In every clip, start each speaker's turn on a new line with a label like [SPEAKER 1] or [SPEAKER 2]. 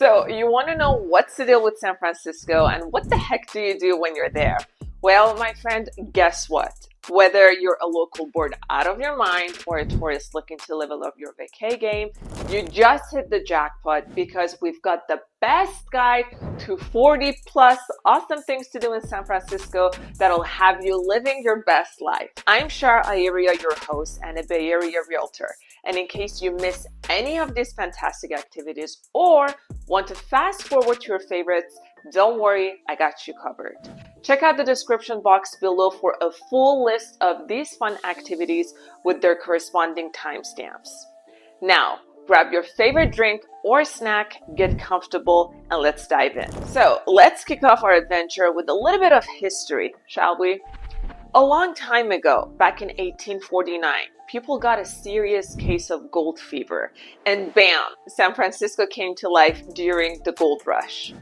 [SPEAKER 1] So you want to know what's the deal with San Francisco and what the heck do you do when you're there? Well, my friend, guess what? Whether you're a local bored out of your mind or a tourist looking to level up your vacay game, you just hit the jackpot because we've got the best guide to 40 plus awesome things to do in San Francisco that'll have you living your best life. I'm Shar.Ayeria, your host and a Bay Area realtor. And in case you miss any of these fantastic activities or want to fast forward to your favorites, don't worry, I got you covered. Check out the description box below for a full list of these fun activities with their corresponding timestamps. Now, grab your favorite drink or snack, get comfortable, and let's dive in. So, let's kick off our adventure with a little bit of history, shall we? A long time ago, back in 1849, people got a serious case of gold fever, and bam, San Francisco came to life during the gold rush.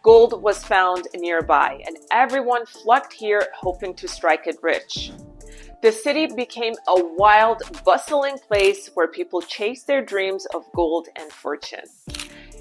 [SPEAKER 1] Gold was found nearby, and everyone flocked here hoping to strike it rich. The city became a wild, bustling place where people chased their dreams of gold and fortune.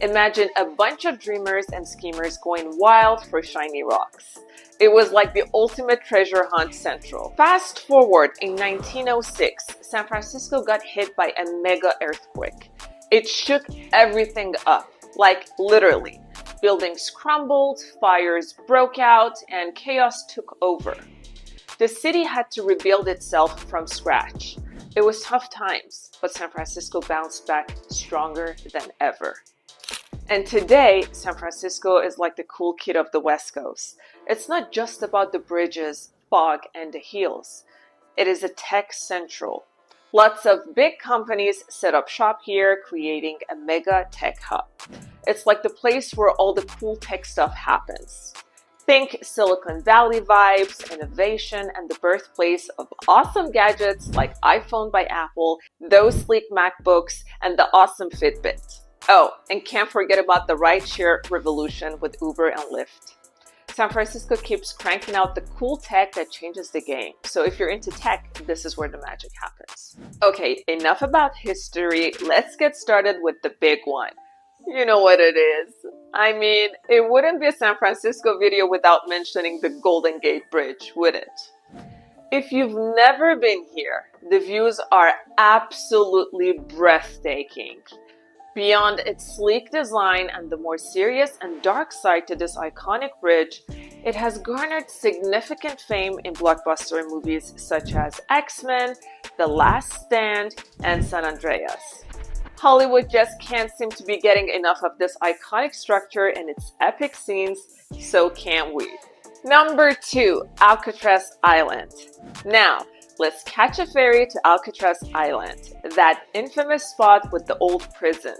[SPEAKER 1] Imagine a bunch of dreamers and schemers going wild for shiny rocks. It was like the ultimate treasure hunt central. Fast forward in 1906, San Francisco got hit by a mega earthquake. It shook everything up, like literally. Buildings crumbled, fires broke out, and chaos took over. The city had to rebuild itself from scratch. It was tough times, but San Francisco bounced back stronger than ever. And today, San Francisco is like the cool kid of the West Coast. It's not just about the bridges, fog, and the hills. It is a tech central. Lots of big companies set up shop here, creating a mega tech hub. It's like the place where all the cool tech stuff happens. Think Silicon Valley vibes, innovation, and the birthplace of awesome gadgets like iPhone by Apple, those sleek MacBooks, and the awesome Fitbit. Oh, and can't forget about the rideshare revolution with Uber and Lyft. San Francisco keeps cranking out the cool tech that changes the game. So if you're into tech, this is where the magic happens. Okay, enough about history. Let's get started with the big one. You know what it is. I mean, it wouldn't be a San Francisco video without mentioning the Golden Gate Bridge, would it? If you've never been here, the views are absolutely breathtaking. Beyond its sleek design and the more serious and dark side to this iconic bridge, it has garnered significant fame in blockbuster movies such as X-Men, The Last Stand, and San Andreas. Hollywood just can't seem to be getting enough of this iconic structure and its epic scenes, so can we. Number 2, Alcatraz Island. Now, let's catch a ferry to Alcatraz Island, that infamous spot with the old prison.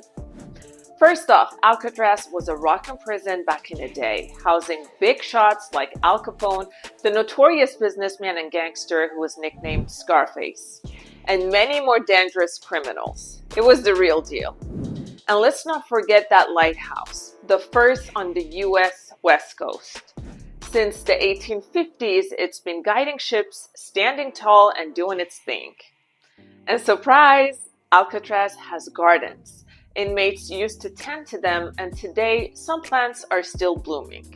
[SPEAKER 1] First off, Alcatraz was a rockin' prison back in the day, housing big shots like Al Capone, the notorious businessman and gangster who was nicknamed Scarface, and many more dangerous criminals. It was the real deal. And let's not forget that lighthouse, the first on the US West Coast. Since the 1850s, it's been guiding ships, standing tall, and doing its thing. And surprise, Alcatraz has gardens. Inmates used to tend to them, and today, some plants are still blooming.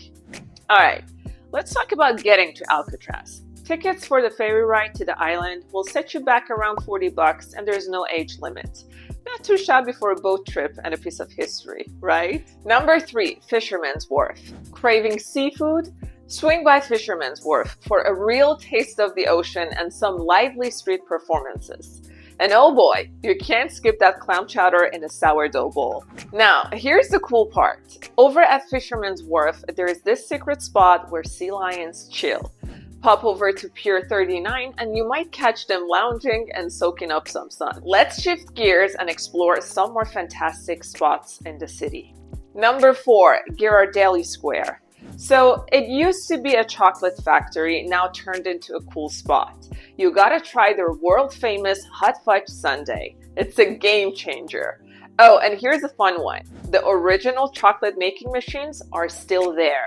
[SPEAKER 1] Alright, let's talk about getting to Alcatraz. Tickets for the ferry ride to the island will set you back around $40, and there's no age limit. Not too shabby for a boat trip and a piece of history, right? Number 3, Fisherman's Wharf. Craving seafood? Swing by Fisherman's Wharf for a real taste of the ocean and some lively street performances. And oh boy, you can't skip that clam chowder in a sourdough bowl. Now, here's the cool part. Over at Fisherman's Wharf, there is this secret spot where sea lions chill. Pop over to Pier 39 and you might catch them lounging and soaking up some sun. Let's shift gears and explore some more fantastic spots in the city. Number 4, Ghirardelli Square. So it used to be a chocolate factory, now turned into a cool spot. You gotta try their world famous hot fudge sundae. It's a game changer. Oh, and here's a fun one. The original chocolate making machines are still there.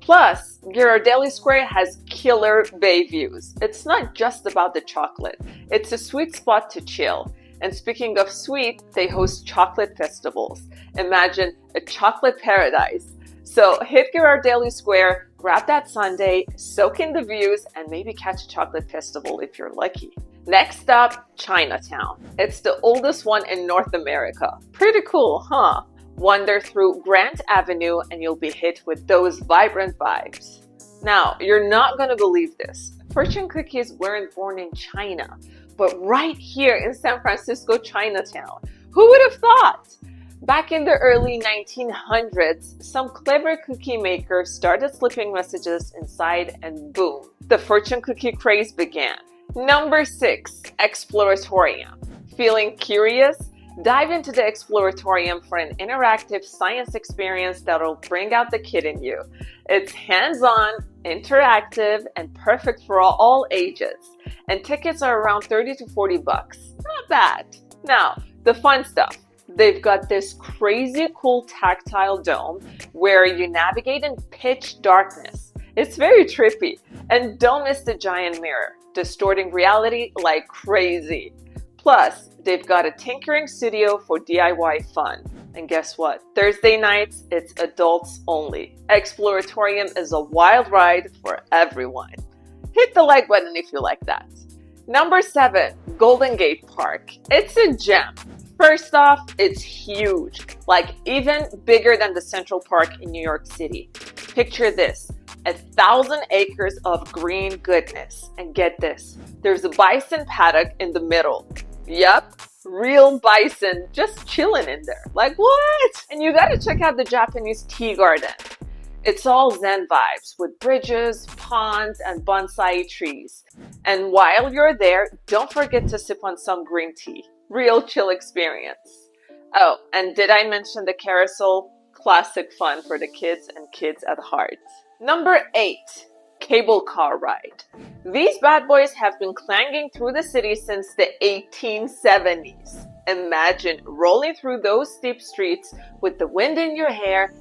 [SPEAKER 1] Plus, Ghirardelli Square has killer bay views. It's not just about the chocolate. It's a sweet spot to chill. And speaking of sweet, they host chocolate festivals. Imagine a chocolate paradise. So hit Ghirardelli Square, grab that sundae, soak in the views, and maybe catch a chocolate festival if you're lucky. Next up, Chinatown. It's the oldest one in North America. Pretty cool, huh? Wander through Grant Avenue and you'll be hit with those vibrant vibes. Now, you're not gonna believe this. Fortune cookies weren't born in China, but right here in San Francisco, Chinatown. Who would have thought? Back in the early 1900s, some clever cookie makers started slipping messages inside and boom, the fortune cookie craze began. Number 6, Exploratorium. Feeling curious? Dive into the Exploratorium for an interactive science experience that'll bring out the kid in you. It's hands-on, interactive, and perfect for all ages. And tickets are around 30 to 40 bucks. Not bad. Now, the fun stuff. They've got this crazy cool tactile dome where you navigate in pitch darkness. It's very trippy. And don't miss the giant mirror, distorting reality like crazy. Plus, they've got a tinkering studio for DIY fun. And guess what? Thursday nights, it's adults only. Exploratorium is a wild ride for everyone. Hit the like button if you like that. Number 7, Golden Gate Park. It's a gem. First off, it's huge, like even bigger than the Central Park in New York City. Picture this, 1,000 acres of green goodness. And get this, there's a bison paddock in the middle. Yup, real bison just chilling in there. Like what? And you gotta check out the Japanese tea garden. It's all Zen vibes with bridges, ponds, and bonsai trees. And while you're there, don't forget to sip on some green tea. Real chill experience. Oh, and did I mention the carousel? Classic fun for the kids and kids at heart. Number 8, cable car ride. These bad boys have been clanging through the city since the 1870s. Imagine rolling through those steep streets with the wind in your hair.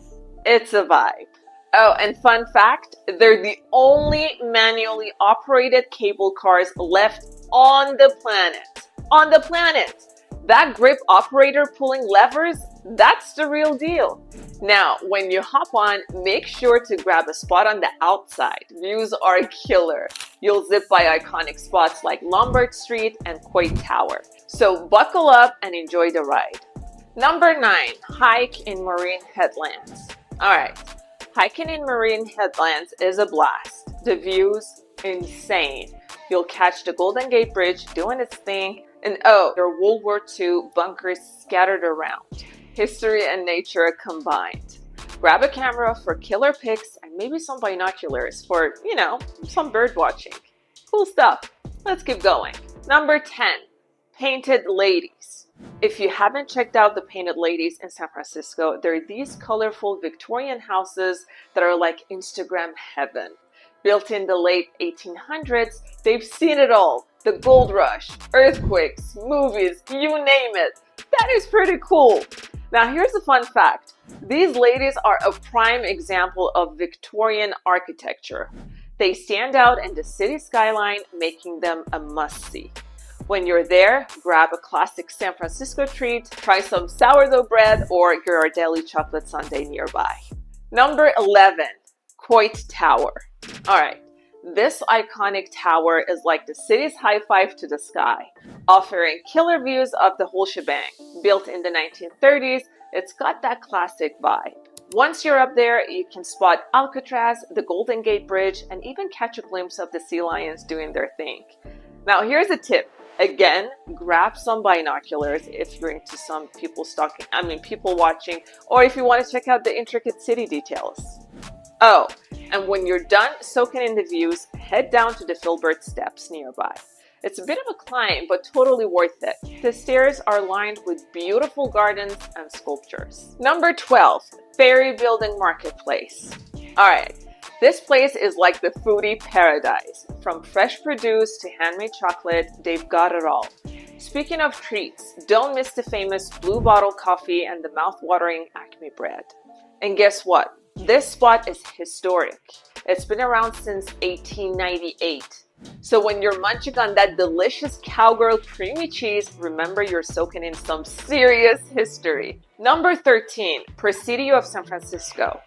[SPEAKER 1] It's a vibe. Oh, and fun fact, they're the only manually operated cable cars left on the planet. On the planet! That grip operator pulling levers, that's the real deal. Now, when you hop on, make sure to grab a spot on the outside. Views are killer. You'll zip by iconic spots like Lombard Street and Coit Tower. So buckle up and enjoy the ride. Number 9, hike in Marine Headlands. Alright, hiking in Marine Headlands is a blast. The views, insane. You'll catch the Golden Gate Bridge doing its thing. And oh, there are World War II bunkers scattered around. History and nature combined. Grab a camera for killer pics and maybe some binoculars for, some bird watching. Cool stuff. Let's keep going. Number 10, Painted Ladies. If you haven't checked out the Painted Ladies in San Francisco, there are these colorful Victorian houses that are like Instagram heaven. Built in the late 1800s, they've seen it all. The gold rush, earthquakes, movies, you name it. That is pretty cool. Now here's a fun fact. These ladies are a prime example of Victorian architecture. They stand out in the city skyline, making them a must-see. When you're there, grab a classic San Francisco treat, try some sourdough bread or Ghirardelli chocolate sundae nearby. Number 11, Coit Tower. All right. This iconic tower is like the city's high five to the sky, offering killer views of the whole shebang. Built in the 1930s, it's got that classic vibe. Once you're up there, you can spot Alcatraz, the Golden Gate Bridge, and even catch a glimpse of the sea lions doing their thing. Now, here's a tip. Again, grab some binoculars if you're into some people watching, or if you want to check out the intricate city details. Oh, and when you're done soaking in the views, head down to the Filbert Steps nearby. It's a bit of a climb, but totally worth it. The stairs are lined with beautiful gardens and sculptures. Number 12, Ferry Building Marketplace. Alright, this place is like the foodie paradise. From fresh produce to handmade chocolate, they've got it all. Speaking of treats, don't miss the famous Blue Bottle coffee and the mouth-watering Acme bread. And guess what? This spot is historic. It's been around since 1898. So when you're munching on that delicious cowgirl creamy cheese, remember you're soaking in some serious history. Number 13, Presidio of San Francisco.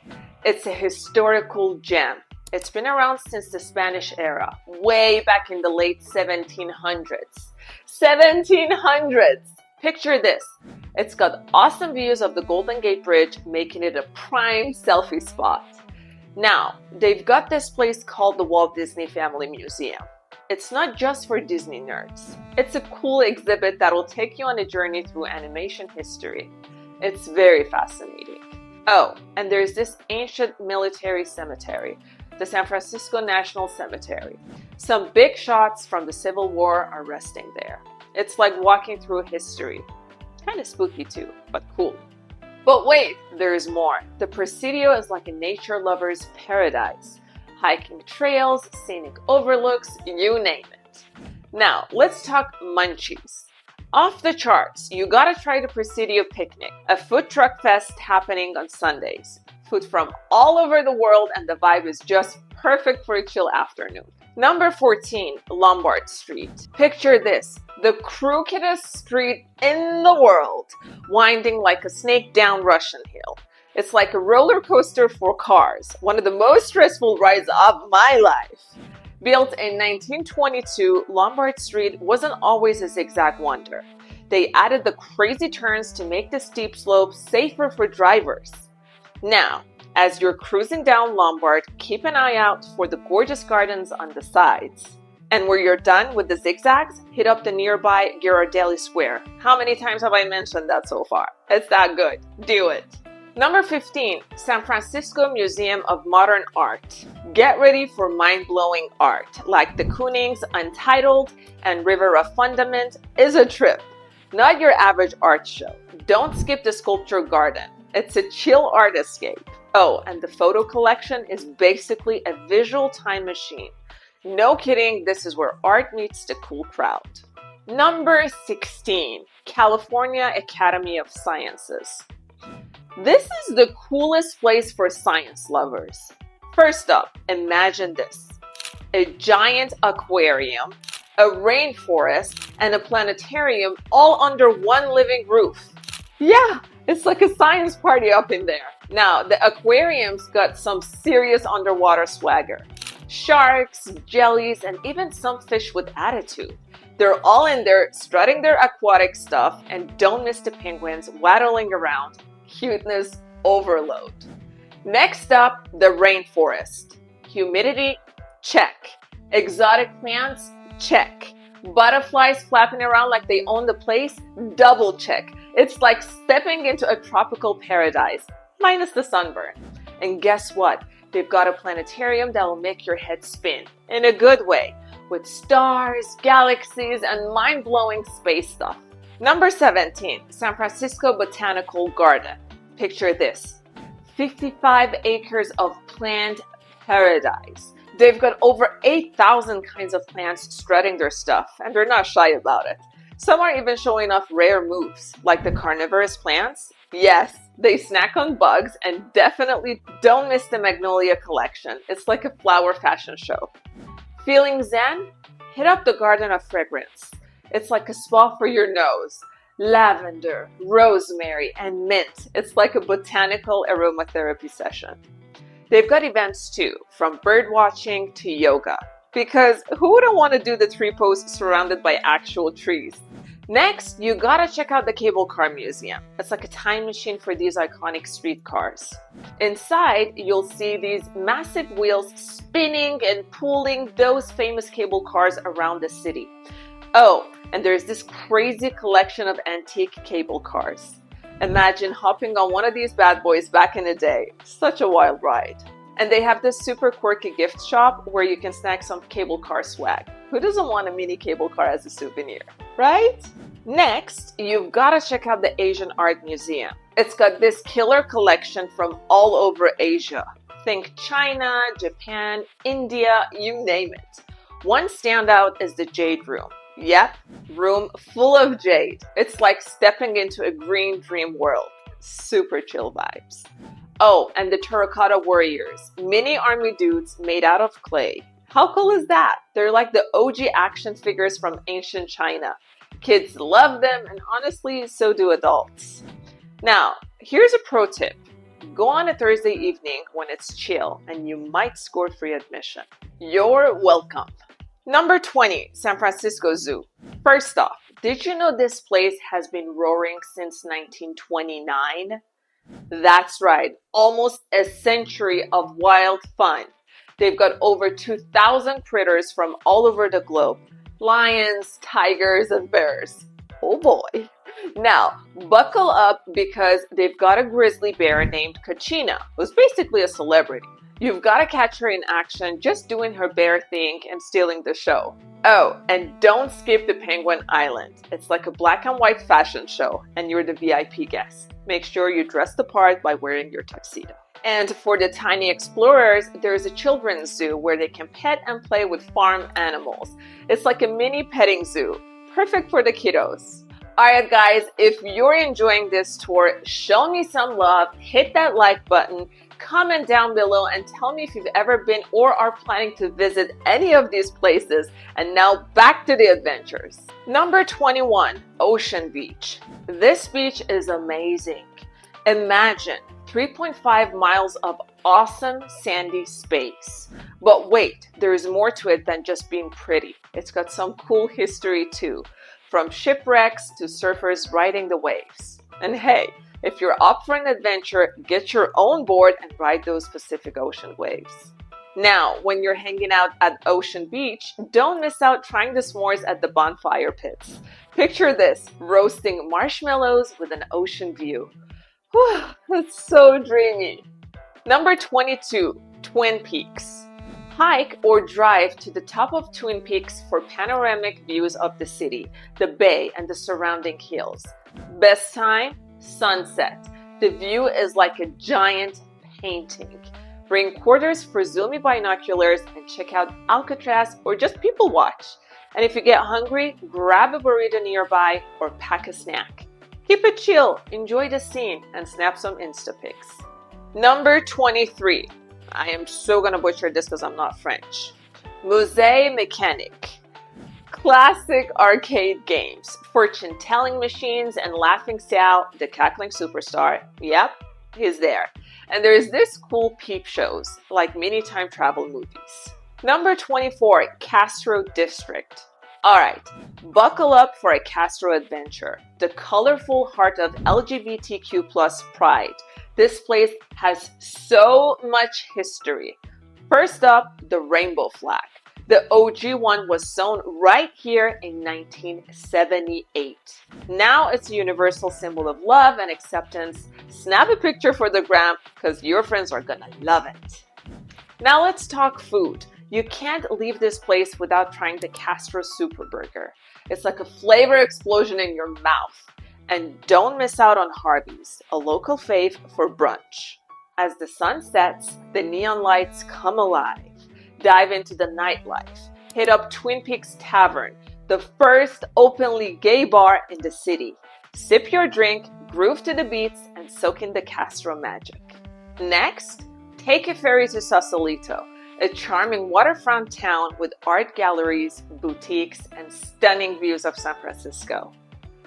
[SPEAKER 1] It's a historical gem. It's been around since the Spanish era, way back in the late 1700s. 1700s! Picture this. It's got awesome views of the Golden Gate Bridge, making it a prime selfie spot. Now, they've got this place called the Walt Disney Family Museum. It's not just for Disney nerds. It's a cool exhibit that will take you on a journey through animation history. It's very fascinating. Oh, and there's this ancient military cemetery, the San Francisco National Cemetery. Some big shots from the Civil War are resting there. It's like walking through history. Kind of spooky too, but cool. But wait, there's more. The Presidio is like a nature lover's paradise. Hiking trails, scenic overlooks, you name it. Now, let's talk munchies. Off the charts, you gotta try the Presidio Picnic, a food truck fest happening on Sundays. Food from all over the world, and the vibe is just perfect for a chill afternoon. Number 14, Lombard Street. Picture this, the crookedest street in the world, winding like a snake down Russian Hill. It's like a roller coaster for cars, one of the most stressful rides of my life. Built in 1922, Lombard Street wasn't always a zigzag wonder. They added the crazy turns to make the steep slopes safer for drivers. Now, as you're cruising down Lombard, keep an eye out for the gorgeous gardens on the sides. And where you're done with the zigzags, hit up the nearby Ghirardelli Square. How many times have I mentioned that so far? It's that good. Do it. Number 15, San Francisco Museum of Modern Art. Get ready for mind-blowing art, like the Kooning's Untitled and Rivera Fundament is a trip. Not your average art show. Don't skip the Sculpture Garden. It's a chill art escape. Oh, and the photo collection is basically a visual time machine. No kidding, this is where art meets the cool crowd. Number 16, California Academy of Sciences. This is the coolest place for science lovers. First up, imagine this. A giant aquarium, a rainforest, and a planetarium all under one living roof. Yeah, it's like a science party up in there. Now, the aquarium's got some serious underwater swagger. Sharks, jellies, and even some fish with attitude. They're all in there strutting their aquatic stuff, and don't miss the penguins waddling around. Cuteness overload. Next up, the rainforest. Humidity, check. Exotic plants, check. Butterflies flapping around like they own the place, double check. It's like stepping into a tropical paradise, minus the sunburn. And guess what? They've got a planetarium that will make your head spin, in a good way, with stars, galaxies, and mind-blowing space stuff. Number 17, San Francisco Botanical Garden. Picture this, 55 acres of plant paradise. They've got over 8,000 kinds of plants strutting their stuff, and they're not shy about it. Some are even showing off rare moves, like the carnivorous plants. Yes, they snack on bugs, and definitely don't miss the Magnolia collection. It's like a flower fashion show. Feeling zen? Hit up the Garden of Fragrance. It's like a spa for your nose. Lavender, rosemary, and mint. It's like a botanical aromatherapy session. They've got events too, from bird watching to yoga. Because who wouldn't want to do the tree pose surrounded by actual trees? Next, you gotta check out the Cable Car Museum. It's like a time machine for these iconic streetcars. Inside, you'll see these massive wheels spinning and pulling those famous cable cars around the city. Oh, and there's this crazy collection of antique cable cars. Imagine hopping on one of these bad boys back in the day. Such a wild ride. And they have this super quirky gift shop where you can snag some cable car swag. Who doesn't want a mini cable car as a souvenir, right? Next, you've got to check out the Asian Art Museum. It's got this killer collection from all over Asia. Think China, Japan, India, you name it. One standout is the Jade Room. Yep, room full of jade. It's like stepping into a green dream world. Super chill vibes. Oh, and the Terracotta Warriors, mini army dudes made out of clay. How cool is that? They're like the OG action figures from ancient China. Kids love them, and honestly, so do adults. Now, here's a pro tip. Go on a Thursday evening when it's chill and you might score free admission. You're welcome. Number 20, San Francisco Zoo. First off, did you know this place has been roaring since 1929? That's right, almost a century of wild fun. They've got over 2,000 critters from all over the globe. Lions, tigers, and bears. Oh boy. Now, buckle up because they've got a grizzly bear named Kachina, who's basically a celebrity. You've got to catch her in action just doing her bear thing and stealing the show. Oh, and don't skip the Penguin Island. It's like a black and white fashion show, and you're the VIP guest. Make sure you dress the part by wearing your tuxedo. And for the tiny explorers, there's a children's zoo where they can pet and play with farm animals. It's like a mini petting zoo, perfect for the kiddos. Alright guys, if you're enjoying this tour, show me some love, hit that like button, comment down below and tell me if you've ever been or are planning to visit any of these places. And now back to the adventures. Number 21, Ocean Beach. This beach is amazing. Imagine 3.5 miles of awesome sandy space. But wait, there's more to it than just being pretty. It's got some cool history too. From shipwrecks to surfers riding the waves. And hey, if you're up for an adventure, get your own board and ride those Pacific Ocean waves. Now, when you're hanging out at Ocean Beach, don't miss out trying the s'mores at the bonfire pits. Picture this, roasting marshmallows with an ocean view. Whew, that's so dreamy. Number 22, Twin Peaks. Hike or drive to the top of Twin Peaks for panoramic views of the city, the bay, and the surrounding hills. Best time? Sunset. The view is like a giant painting. Bring quarters for zoomy binoculars and check out Alcatraz or just people watch. And if you get hungry, grab a burrito nearby or pack a snack. Keep it chill, enjoy the scene, and snap some Insta pics. Number 23. I am so gonna butcher this because I'm not French. Musee Mecanique. Classic arcade games, fortune-telling machines, and Laughing Sal, the cackling superstar. Yep, he's there. And there's this cool peep shows, like mini time travel movies. Number 24, Castro District. Alright, buckle up for a Castro adventure. The colorful heart of LGBTQ+ pride. This place has so much history. First up, the rainbow flag. The OG one was sewn right here in 1978. Now it's a universal symbol of love and acceptance. Snap a picture for the gram because your friends are gonna love it. Now let's talk food. You can't leave this place without trying the Castro Super Burger. It's like a flavor explosion in your mouth. And don't miss out on Harvey's, a local fave for brunch. As the sun sets, the neon lights come alive. Dive into the nightlife. Hit up Twin Peaks Tavern, the first openly gay bar in the city. Sip your drink, groove to the beats, and soak in the Castro magic. Next, take a ferry to Sausalito, a charming waterfront town with art galleries, boutiques, and stunning views of San Francisco.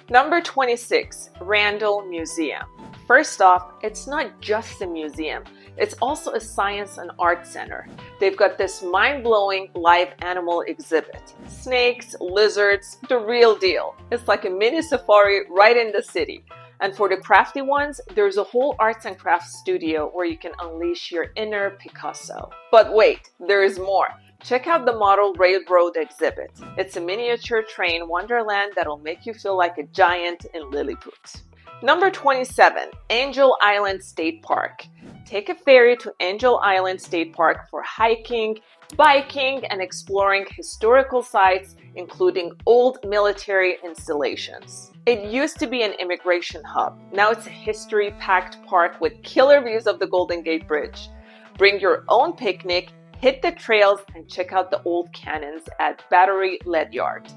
[SPEAKER 1] Number 26, Randall Museum. First off, it's not just a museum, it's also a science and art center. They've got this mind-blowing live animal exhibit. Snakes, lizards, the real deal. It's like a mini safari right in the city. And for the crafty ones, there's a whole arts and crafts studio where you can unleash your inner Picasso. But wait, there is more. Check out the Model Railroad exhibit. It's a miniature train wonderland that'll make you feel like a giant in Lilliput. Number 27, Angel Island State Park. Take a ferry to Angel Island State Park for hiking, biking, and exploring historical sites, including old military installations. It used to be an immigration hub. Now it's a history-packed park with killer views of the Golden Gate Bridge. Bring your own picnic, hit the trails, and check out the old cannons at Battery Lead Yard.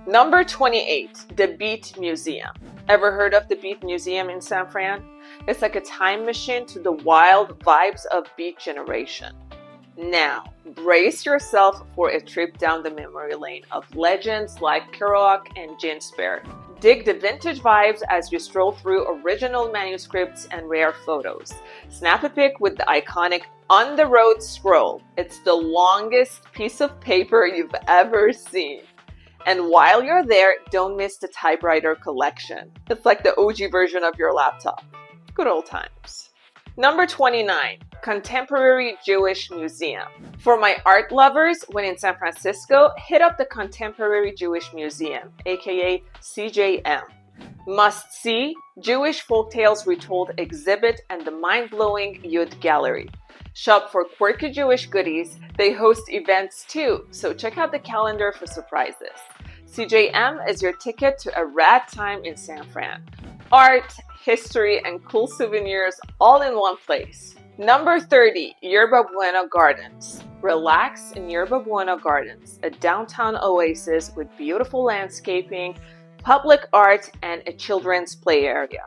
[SPEAKER 1] Number 28, the Beat Museum. Ever heard of the Beat Museum in San Fran? It's like a time machine to the wild vibes of Beat generation. Now, brace yourself for a trip down the memory lane of legends like Kerouac and Ginsberg. Dig the vintage vibes as you stroll through original manuscripts and rare photos. Snap a pic with the iconic On the Road scroll. It's the longest piece of paper you've ever seen. And while you're there, don't miss the typewriter collection. It's like the OG version of your laptop. Good old times. Number 29, Contemporary Jewish Museum. For my art lovers, when in San Francisco, hit up the Contemporary Jewish Museum, aka CJM. Must see, Jewish folktales retold exhibit and the mind-blowing Yud Gallery. Shop for quirky Jewish goodies. They host events too, so check out the calendar for surprises. CJM is your ticket to a rad time in San Fran. Art, history, and cool souvenirs all in one place. Number 30, Yerba Bueno Gardens. Relax in Yerba Bueno Gardens, a downtown oasis with beautiful landscaping, public art, and a children's play area.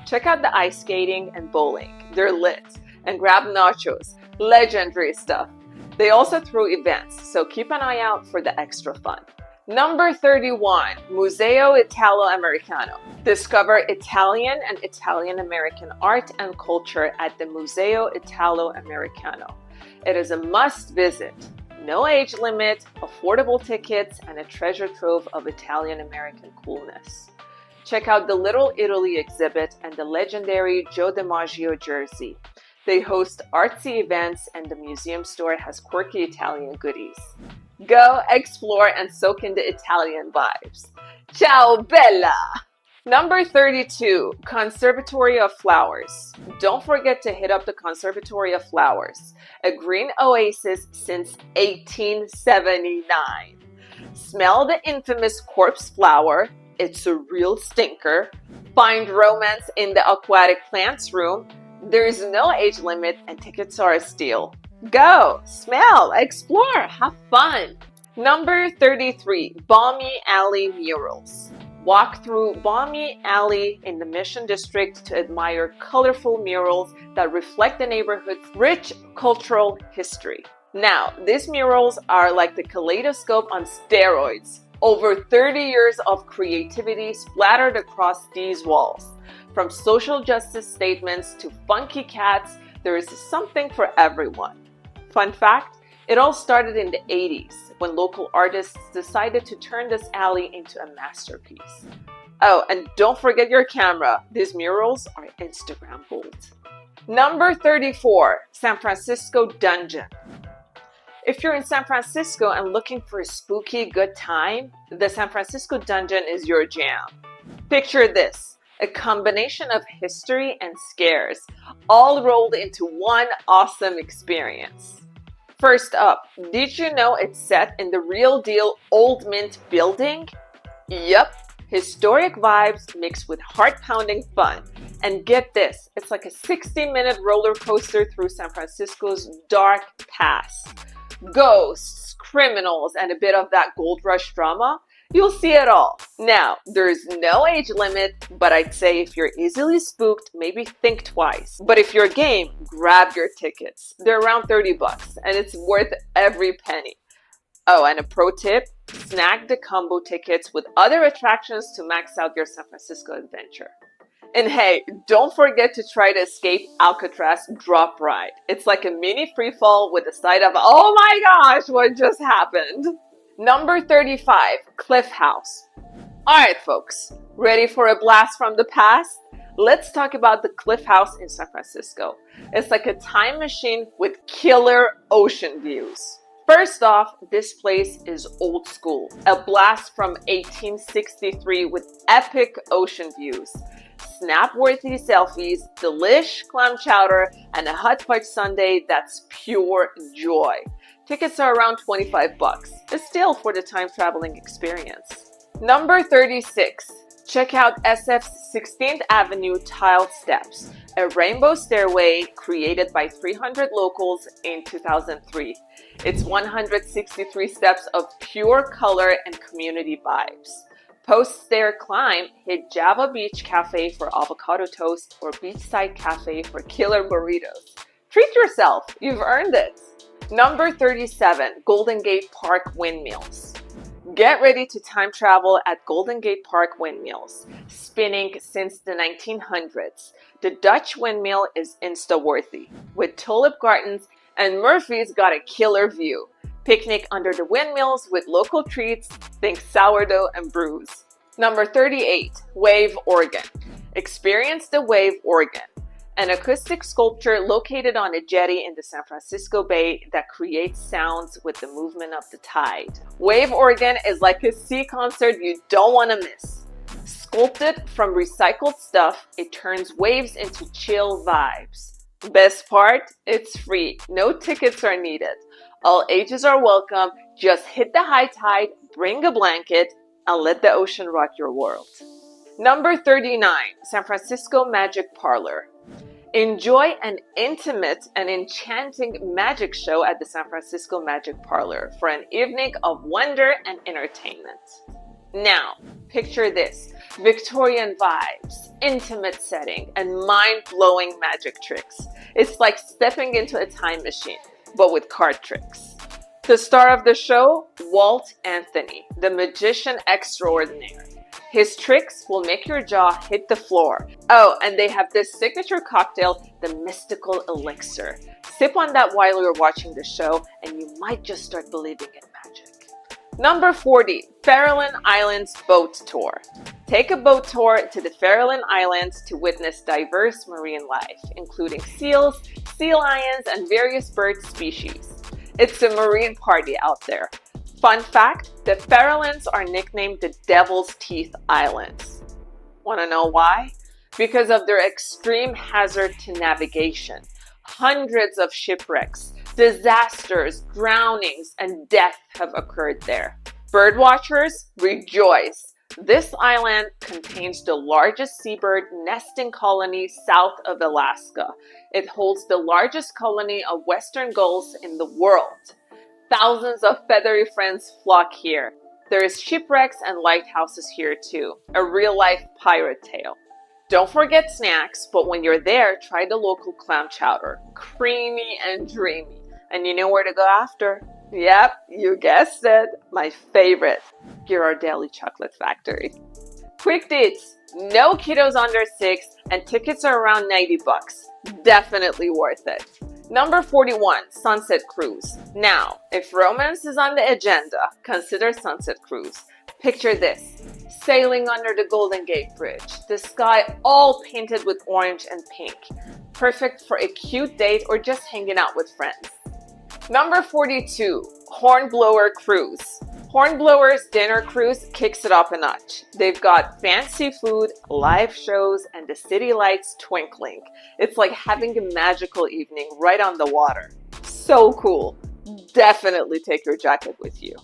[SPEAKER 1] Check out the ice skating and bowling. They're lit. And grab nachos. Legendary stuff. They also throw events, so keep an eye out for the extra fun. Number 31, Museo Italo-Americano. Discover Italian and Italian-American art and culture at the Museo Italo-Americano. It is a must visit. No age limit, affordable tickets, and a treasure trove of Italian-American coolness. Check out the Little Italy exhibit and the legendary Joe DiMaggio jersey. They host artsy events and the museum store has quirky Italian goodies. Go, explore, and soak in the Italian vibes. Ciao, bella! Number 32, Conservatory of Flowers. Don't forget to hit up the Conservatory of Flowers, a green oasis since 1879. Smell the infamous corpse flower. It's a real stinker. Find romance in the aquatic plants room. There's no age limit and tickets are a steal. Go, smell, explore, have fun. Number 33, Balmy Alley Murals. Walk through Balmy Alley in the Mission District to admire colorful murals that reflect the neighborhood's rich cultural history. Now, these murals are like the kaleidoscope on steroids. Over 30 years of creativity splattered across these walls. From social justice statements to funky cats, there is something for everyone. Fun fact, it all started in the 80s when local artists decided to turn this alley into a masterpiece. Oh, and don't forget your camera. These murals are Instagram gold. Number 34, San Francisco Dungeon. If you're in San Francisco and looking for a spooky good time, the San Francisco Dungeon is your jam. Picture this, a combination of history and scares, all rolled into one awesome experience. First up, did you know it's set in the real deal Old Mint building? Yup, historic vibes mixed with heart-pounding fun. And get this, it's like a 60-minute roller coaster through San Francisco's dark past. Ghosts, criminals, and a bit of that gold rush drama. You'll see it all. Now, there's no age limit, but I'd say if you're easily spooked, maybe think twice. But if you're game, grab your tickets. They're around $30 and it's worth every penny. Oh, and a pro tip, snag the combo tickets with other attractions to max out your San Francisco adventure. And hey, don't forget to try to escape Alcatraz drop ride. It's like a mini free fall with a side of, oh my gosh, what just happened? Number 35, Cliff House. Alright folks, ready for a blast from the past? Let's talk about the Cliff House in San Francisco. It's like a time machine with killer ocean views. First off, this place is old school. A blast from 1863 with epic ocean views. Snap-worthy selfies, delish clam chowder, and a hot fudge sundae that's pure joy. Tickets are around $25, a steal for the time-traveling experience. Number 36. Check out SF's 16th Avenue Tiled Steps, a rainbow stairway created by 300 locals in 2003. It's 163 steps of pure color and community vibes. Post-stair climb, hit Java Beach Cafe for avocado toast or Beachside Cafe for killer burritos. Treat yourself, you've earned it. Number 37, Golden Gate Park Windmills. Get ready to time travel at Golden Gate Park Windmills. Spinning since the 1900s, the Dutch windmill is insta-worthy. With tulip gardens and Murphy's got a killer view. Picnic under the windmills with local treats, think sourdough and brews. Number 38, Wave Organ. Experience the Wave Organ, an acoustic sculpture located on a jetty in the San Francisco Bay that creates sounds with the movement of the tide. Wave Organ is like a sea concert you don't want to miss. Sculpted from recycled stuff, it turns waves into chill vibes. Best part? It's free. No tickets are needed. All ages are welcome. Just hit the high tide, bring a blanket, and let the ocean rock your world. Number 39, San Francisco Magic Parlor. Enjoy an intimate and enchanting magic show at the San Francisco Magic Parlor for an evening of wonder and entertainment. Now, picture this: Victorian vibes, intimate setting, and mind-blowing magic tricks. It's like stepping into a time machine, but with card tricks. The star of the show, Walt Anthony, the magician extraordinaire. His tricks will make your jaw hit the floor. Oh, and they have this signature cocktail, the Mystical Elixir. Sip on that while you're watching the show, and you might just start believing in magic. Number 40, Farallon Island's Boat Tour. Take a boat tour to the Farallon Islands to witness diverse marine life, including seals, sea lions, and various bird species. It's a marine party out there. Fun fact, the Farallons are nicknamed the Devil's Teeth Islands. Want to know why? Because of their extreme hazard to navigation. Hundreds of shipwrecks, disasters, drownings, and death have occurred there. Birdwatchers, rejoice! This island contains the largest seabird nesting colony south of Alaska. It holds the largest colony of western gulls in the world. Thousands of feathery friends flock here. There is shipwrecks and lighthouses here too. A real-life pirate tale. Don't forget snacks, but when you're there, try the local clam chowder. Creamy and dreamy. And you know where to go after? Yep, you guessed it. My favorite, Ghirardelli Chocolate Factory. Quick deets. No kiddos under 6 and tickets are around $90. Definitely worth it. Number 41, Sunset Cruise. Now, if romance is on the agenda, consider Sunset Cruise. Picture this: sailing under the Golden Gate Bridge, the sky all painted with orange and pink. Perfect for a cute date or just hanging out with friends. Number 42, Hornblower Cruise. Hornblower's dinner cruise kicks it up a notch. They've got fancy food, live shows, and the city lights twinkling. It's like having a magical evening right on the water. So cool. Definitely take your jacket with you.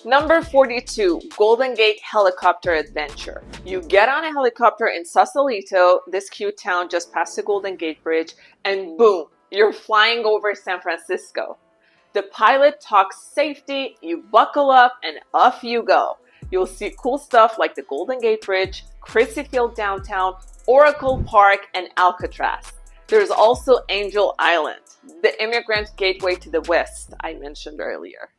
[SPEAKER 1] Number 42, Golden Gate Helicopter Adventure. You get on a helicopter in Sausalito, this cute town just past the Golden Gate Bridge, and boom, you're flying over San Francisco. The pilot talks safety, you buckle up, and off you go. You'll see cool stuff like the Golden Gate Bridge, Crissy Field downtown, Oracle Park, and Alcatraz. There's also Angel Island, the immigrant gateway to the west I mentioned earlier.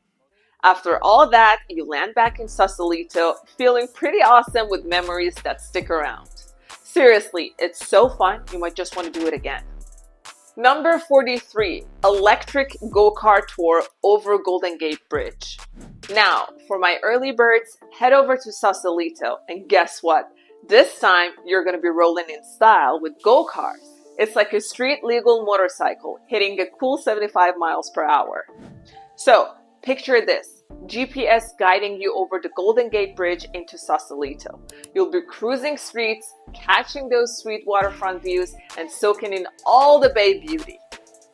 [SPEAKER 1] After all that, you land back in Sausalito, feeling pretty awesome with memories that stick around. Seriously, it's so fun, you might just want to do it again. Number 43, Electric Go-Kart Tour over Golden Gate Bridge. Now, for my early birds, head over to Sausalito, and guess what? This time, you're going to be rolling in style with go-karts. It's like a street-legal motorcycle, hitting a cool 75 miles per hour. So, picture this. GPS guiding you over the Golden Gate Bridge into Sausalito. You'll be cruising streets, catching those sweet waterfront views, and soaking in all the bay beauty.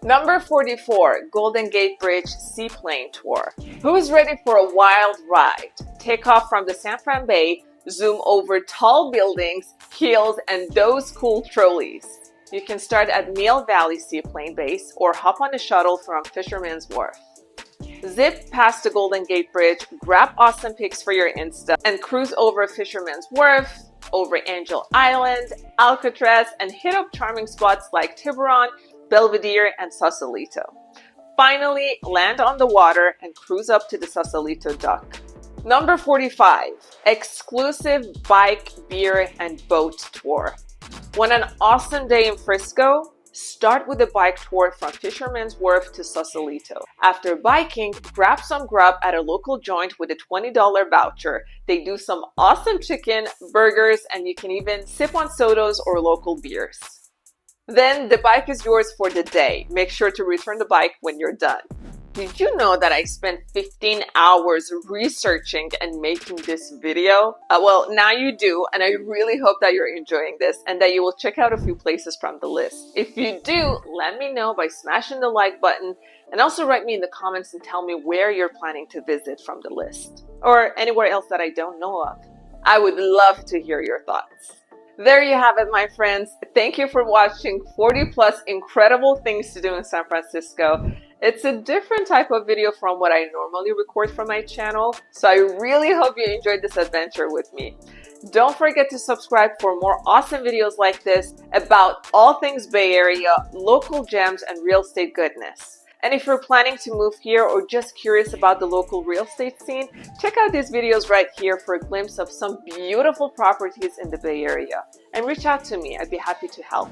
[SPEAKER 1] Number 44, Golden Gate Bridge Seaplane Tour. Who's ready for a wild ride? Take off from the San Fran Bay, zoom over tall buildings, hills, and those cool trolleys. You can start at Mill Valley Seaplane Base or hop on a shuttle from Fisherman's Wharf. Zip past the Golden Gate Bridge, grab awesome pics for your Insta, and cruise over Fisherman's Wharf, over Angel Island, Alcatraz, and hit up charming spots like Tiburon, Belvedere, and Sausalito. Finally, land on the water and cruise up to the Sausalito dock. Number 45, exclusive bike, beer, and boat tour. Want an awesome day in Frisco? Start with a bike tour from Fisherman's Wharf to Sausalito. After biking, grab some grub at a local joint with a $20 voucher. They do some awesome chicken, burgers, and you can even sip on sodas or local beers. Then the bike is yours for the day. Make sure to return the bike when you're done. Did you know that I spent 15 hours researching and making this video? Well, now you do, and I really hope that you're enjoying this and that you will check out a few places from the list. If you do, let me know by smashing the like button, and also write me in the comments and tell me where you're planning to visit from the list, or anywhere else that I don't know of. I would love to hear your thoughts. There you have it, my friends. Thank you for watching 40 plus incredible things to do in San Francisco. It's a different type of video from what I normally record for my channel, so I really hope you enjoyed this adventure with me. Don't forget to subscribe for more awesome videos like this about all things Bay Area, local gems, and real estate goodness. And if you're planning to move here or just curious about the local real estate scene, check out these videos right here for a glimpse of some beautiful properties in the Bay Area. And reach out to me, I'd be happy to help.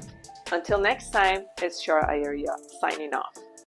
[SPEAKER 1] Until next time, it's Shar.Ayeria signing off.